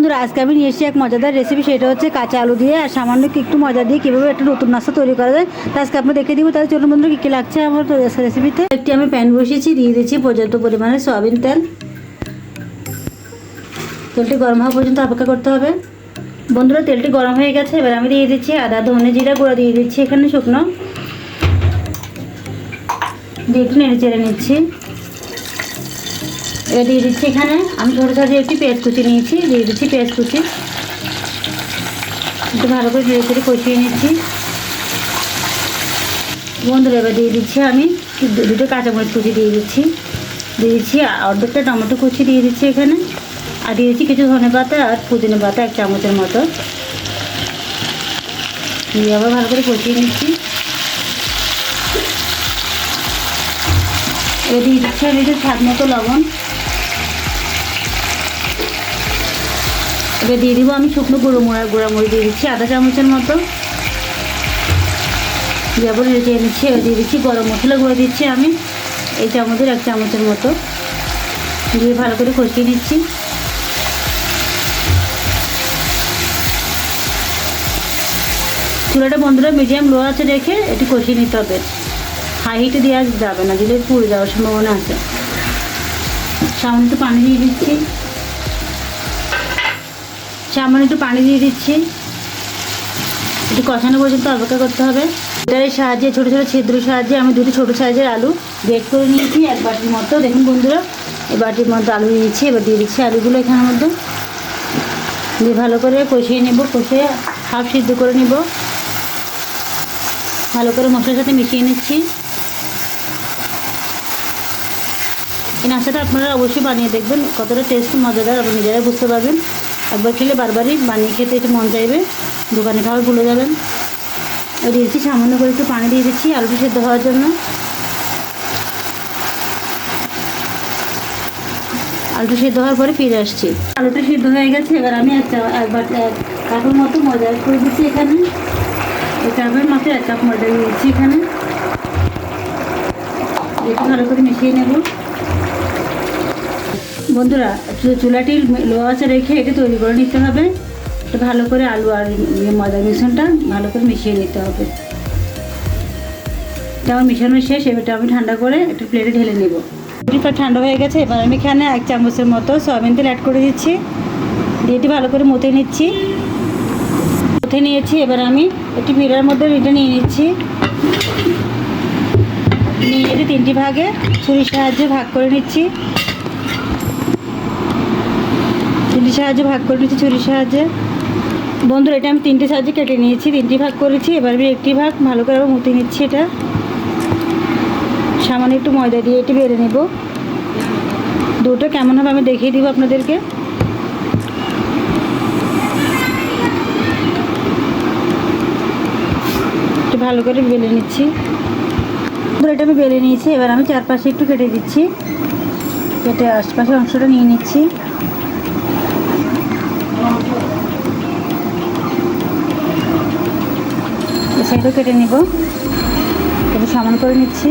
বন্ধুরা আজকে আমি নিয়ে এসেছি এক মজাদার রেসিপি, সেটা হচ্ছে কাঁচা আলু দিয়ে আর সামান্য একটু মজা দিয়ে কীভাবে একটা নতুন নাস্তা তৈরি করা যায় তা আজকে আপনার দেখে দিব। তাহলে চলুন বন্ধুরা, কী কী লাগছে আমার রেসিপিতে। একটি আমি প্যান বসিয়েছি, দিয়ে দিচ্ছি পর্যাপ্ত পরিমাণে সয়াবিন তেল। তেলটি গরম হওয়া পর্যন্ত অপেক্ষা করতে হবে। বন্ধুরা তেলটি গরম হয়ে গেছে, এবার আমি দিয়ে দিচ্ছি আদা, ধনে, জিরা গুঁড়ো দিয়ে দিচ্ছি এখানে শুকনো, দিয়ে একটু নেড়ে চেড়ে নিচ্ছি। এবার দিয়ে দিচ্ছি এখানে আমি ছোটো ছোটো একটি পেঁয়াজ কুচি নিয়েছি, দিয়ে দিচ্ছি পেঁয়াজ কুচি, একটু ভালো করে নেড়ে চেড়ে কষিয়ে নিচ্ছি। বন্ধুরা এবার দিয়ে দিচ্ছি আমি দুটো কাঁচামরিচ কুচি দিয়ে দিচ্ছি অর্ধেকটা টমেটো কুচি দিয়ে দিচ্ছি এখানে, আর দিয়ে দিচ্ছি কিছু ধনে পাতা আর পুদিনা পাতা 1 চামচের মতো, দিয়ে আবার ভালো করে কষিয়ে নিচ্ছি। এবার দিয়ে দিচ্ছি আমি একটু স্বাদ মতো লবণ। এবার দিয়ে দিব আমি শুকনো গুঁড়ামুড়ি দিয়ে দিচ্ছি আধা চামচের মতো, দিয়ে আবার নেড়ে নিচ্ছি। এবার দিয়ে দিচ্ছি গরম মশলা গুঁড়ো দিচ্ছি আমি এই চামচের 1 চামচের মতো, দিয়ে ভালো করে কষিয়ে নিচ্ছি। চুলাটা বন্ধুরা মিডিয়াম লো আঁচে রেখে এটি কষিয়ে নিতে হবে, হাই হিটে দেওয়া যাবে না, দিলে পুড়ে যাওয়ার সম্ভাবনা আছে। সামান্য একটু পানি দিয়ে দিচ্ছি, একটু কষানো পর্যন্ত অপেক্ষা করতে হবে। এটার সাহায্যে ছোটো ছোটো ছিদ্রের সাহায্যে আমি দুটো ছোটো সাইজের আলু গ্রেট করে নিয়েছি 1 বাটির মতো। দেখুন বন্ধুরা, এই বাটির মধ্যে আলু নিয়েছি। এবার দিয়ে দিচ্ছি আলুগুলো এখানের মধ্যে, দিয়ে ভালো করে কষিয়ে নেব, কষিয়ে হাফ সিদ্ধ করে নেব, ভালো করে মশলার সাথে মিশিয়ে নিচ্ছি। এই নাস্তাটা আপনারা অবশ্যই বানিয়ে দেখবেন, কতটা টেস্ট মজাদার আপনি নিজেরাই বুঝতে পারবেন। একবার খেলে বারবারই বানিয়ে খেতে একটু মন চাইবে, দোকানে খাওয়া ভুলে যাবেন। আর দিয়েছি সামান্য করে একটু পানি দিয়ে দিচ্ছি আলুটি সেদ্ধ হওয়ার জন্য। আলুটা সেদ্ধ হওয়ার পরে ফিরে আসছি। আলুটা সেদ্ধ হয়ে গেছে, এবার আমি এক কাপের মতো ময়দা করে দিচ্ছি এখানে। এই কাপের মতো 1 কাপ ময়দা দিয়েছি এখানে, একটু ভালো করে মিশিয়ে নেব। বন্ধুরা চুলাটি লো আঁচে রেখে এটা তৈরি করে নিতে হবে। এটা ভালো করে আলু আর ময়দার মিশ্রণটা ভালো করে মিশিয়ে নিতে হবে। এটা আমার মিশানো শেষ, এবারটা আমি ঠান্ডা করে একটা প্লেটে ঢেলে নেব। এটি ঠান্ডা হয়ে গেছে, এবার আমি এখানে 1 চামচের মতো সয়াবিন তেল অ্যাড করে দিচ্ছি, দিয়ে এটি ভালো করে মথে নিচ্ছি। এবার আমি একটি পিঁড়ার মধ্যে এটা নিয়ে নিচ্ছি, নিয়ে এটি 3টি ভাগে ছুরির সাহায্যে ভাগ করে নিচ্ছি। ছুরির সাহায্যে। বন্ধুরা এটা আমি 3টে সাহায্যে কেটে নিয়েছি, 3টি ভাগ করেছি। এবার আমি একটি ভাগ ভালো করে আবার মুতে নিচ্ছি। এটা সামান্য একটু ময়দা দিয়ে এটি বেড়ে নেব। দুটো কেমন হবে আমি দেখিয়ে দিব আপনাদেরকে। একটু ভালো করে বেলে নিচ্ছি। এটা আমি বেলে নিয়েছি, এবার আমি চারপাশে একটু কেটে দিচ্ছি, কেটে আশপাশের অংশটা নিয়ে নিচ্ছি। এই সাইডও কেটে নিব, একটু সমান করে নিচ্ছি।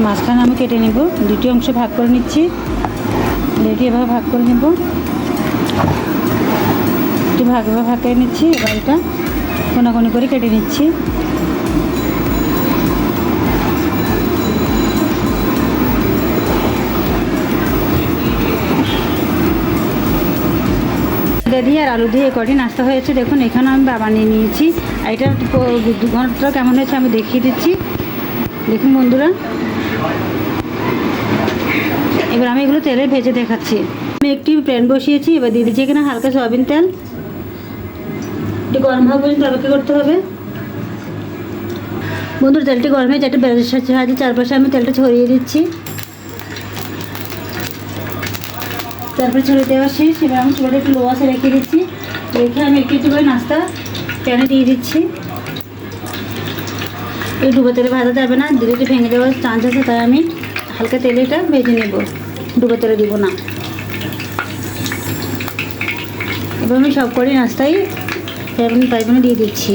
মাঝখানে আমি কেটে নিব, 2টি অংশে ভাগ করে নিচ্ছি। এটি এভাবে ভাগ করে নেব, একটু ভাগ করে নিচ্ছি। এবার এটা কোনাকুনি করে কেটে নিচ্ছি। দিয়ে আর আলু দিয়ে কটি নাস্তা হয়েছে। দেখুন এখানে আমি বানিয়ে নিয়েছি, আর এটা 2 ঘন্টা কেমন হয়েছে আমি দেখিয়ে দিচ্ছি। দেখুন বন্ধুরা, এবার আমি এগুলো তেলে ভেজে দেখাচ্ছি। আমি একটি প্যান বসিয়েছি, এবার দিয়ে দিচ্ছি এখানে হালকা সয়াবিন তেল, একটু গরম হওয়া পর্যন্ত অপেক্ষা করতে হবে। বন্ধুরা তেলটি গরম হয়ে একটা ব্রাশের সাহায্যে চারপাশে আমি তেলটা ছড়িয়ে দিচ্ছি। তারপরে ছড়িয়ে দেওয়া শেষ। এবার আমি চুলাটা একটু লো আঁচে রেখে দিচ্ছি, রেখে আমি একটু করে নাস্তা প্যানে দিয়ে দিচ্ছি। এই ডুবো তেলে ভাজা যাবে না, দিলে একটু ভেঙে দেওয়ার চান্স আছে, তাই আমি হালকা তেলে এটা ভেজে নেব, ডুবো তেলে দিব না। এবার আমি সব করে নাস্তায় প্যানে দিয়ে দিচ্ছি।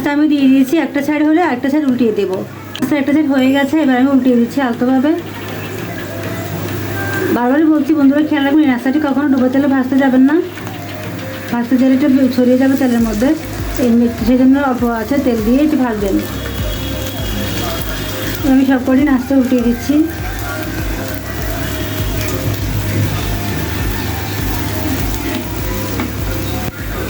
নাস্তা আমি দিয়ে দিয়েছি, একটা সাইড হলে একটা সাইড উল্টিয়ে দেবো। নাস্তা একটা সাইড হয়ে গেছে, এবার আমি উল্টিয়ে দিচ্ছি আলতোভাবে। বারবারই বলছি বন্ধুরা, খেয়াল রাখবেন এই নাস্তাটি কখনো ডুবো তেলে ভাজতে যাবেন না, ভাজতে গেলে এটা ছড়িয়ে যাবে তেলের মধ্যে, সেই জন্য অল্প আছে তেল দিয়ে একটু ভাজবেন। আমি সব কটি নাস্তা উল্টিয়ে দিচ্ছি।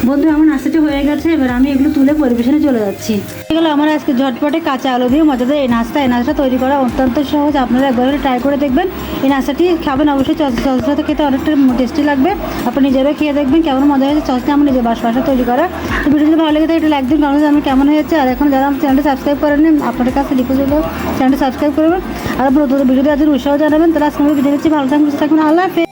বন্ধু আমার নাস্তাটি হয়ে গেছে, এবার আমি এগুলো তুলে পরিবেশনে চলে যাচ্ছি। এগুলো আমার আজকে ঝটপটে কাঁচা আলু দিয়ে মজাদার এই নাস্তা তৈরি করা অত্যন্ত সহজ। আপনারা একবার ট্রাই করে দেখবেন। এই নাস্তাটি খাবেন অবশ্যই, সসের সাথে খেতে অনেকটা টেস্টি লাগবে। আপনি নিজেরাও খেয়ে দেখবেন কেমন মজা হয়েছে। সসটা আমার নিজের বাসায় তৈরি করা। তো ভিডিও যদি ভালো লেগে থাকে একটু লাইক দিন, কমেন্ট জানাবেন কেমন হয়েছে। আর এখন যারা আমার চ্যানেলটা সাবস্ক্রাইব করেনি, আপনাদের কাছে রিকোয়েস্ট হলো চ্যানেলটা সাবস্ক্রাইব করবেন। আর নতুন ভিডিওতে আজকে উৎসাহ জানাবেন। তাহলে আজকে আমি ভিডিও দিচ্ছি, ভালো থাকবেন, সুস্থ থাকবেন, আল্লাহ হাফেজ।